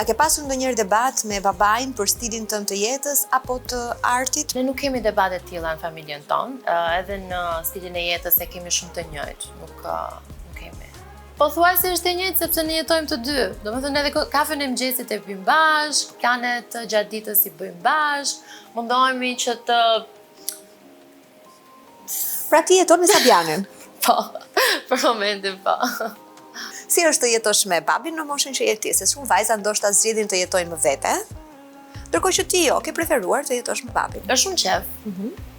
A ke pasur ndonjëherë debat me babain për stilin tënd të jetës apo të artit? Ne nuk kemi debate të tilla në familjen tonë, edhe në stilin e jetës e kemi shumë të njëjtë, nuk kemi. Po thuaj se është e njëjtë sepse ne jetojmë të dy. Domethënë edhe kafen e mëngjesit e pijmë bashkë, planet gjatë ditës i bëjmë bashkë, mundohemi që të Pra ti jeton me Sabianin. po, për momentin po. Si është të jetosh me babin në moshën që je ti? Se shumë vajza ndoshta zgjedhin të jetojnë me vete, ndërkohë që ti ke preferuar të jetosh me babin. Është shumë qef.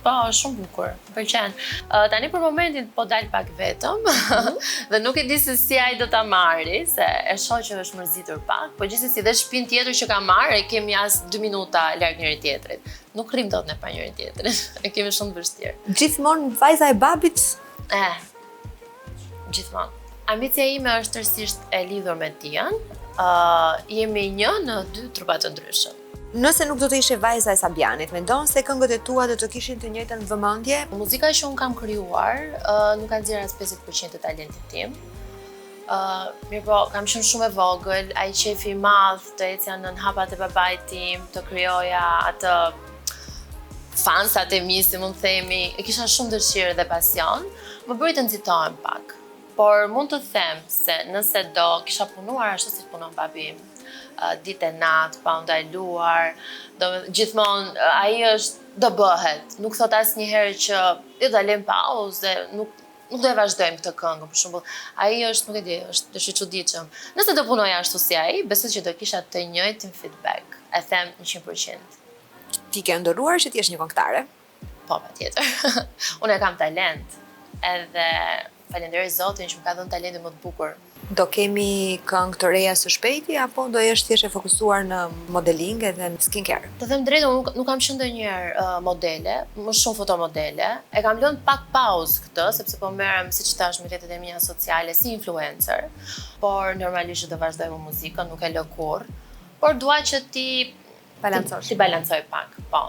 Po, është shumë bukur. Pëlqen. Tani për momentin po dal pak vetëm dhe nuk e di se si ai do ta marri, se e shoh që është mërzitur pak, po gjithsesi dhe shtëpinë tjetër që ka marrë e kemi as 2 minuta larg njëri tjetrit. Nuk rrim dot ne pa njëri tjetrin. E kemi shumë të vështirë. Gjithmonë vajza e babit? Gjithmonë. Ambicia ime është tërësisht e lidhur me Dian. Jemi një në 2 trupa të ndryshëm. Nëse nuk do të ishe vajza e Sabianit, mendon se këngët e tua do të kishin të njëjtën vëmendje? Muzika që unë kam krijuar nuk ka nxjerrë as 50% të talentit tim. Mirë po, kam qenë shumë e vogël, ai qefi i madh të ecja në hapat e babait tim, të krijoja atë fansat e mi, si mund themi, e kisha shumë dëshirë dhe pasion, më bëri të nxitohem pak. Por mund të them se nëse kisha punuar ashtu si punon babi im, ditë e natë, pa u ndaluar, gjithmonë ai është do bëhet. Nuk thot asnjëherë që jo ta lëm pauzë, nuk do e vazhdojmë këtë këngë, për shembull. Ai është, nuk e di, është i çuditshëm. Nëse do punoja ashtu si ai, besoj që do kisha të njëjtin feedback. E them 100%. Ti ke ndëruar që ti je një këngëtare? Po, patjetër. Unë kam talent. Edhe falenderoj Zotin që më ka dhënë talentin më të bukur. Do kemi këngë të reja së shpejti apo do jesh thjesht e fokusuar në modeling edhe në skincare? Të them drejtën, nuk kam qenë ndonjëherë modele, më shumë fotomodele. E kam lënë pak pauzë këtë, sepse po merrem siç thash me rrjetet e mia sociale si influencer, por normalisht do vazhdoj me muzikën, nuk e lë kurrë. Por dua që ti balancoj pak, po.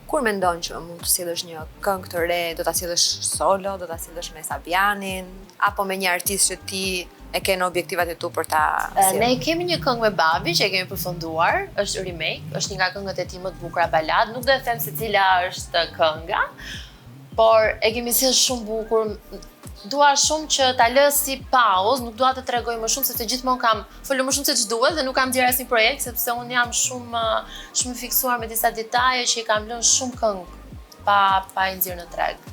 Kur mendon që mund të sjellësh një këngë të re, do ta sjellësh solo, do ta sjellësh me Sabianin, apo me një artist që ti e ke në objektivat e tu për ta sjellë? Ne kemi një këngë me babi që e kemi përfunduar, është remake, është një nga këngët e tij më të bukura balad, nuk do të them se cila është kënga, por e kemi sjellë shumë bukur. Dua shumë që ta lë si pauzë, nuk dua të tregoj më shumë sepse gjithmonë kam folur më shumë se ç'duhet dhe nuk kam nxjerrë asnjë projekt sepse unë jam shumë fiksuar me disa detaje që i kam lënë shumë këngë pa i nxjerrë në treg.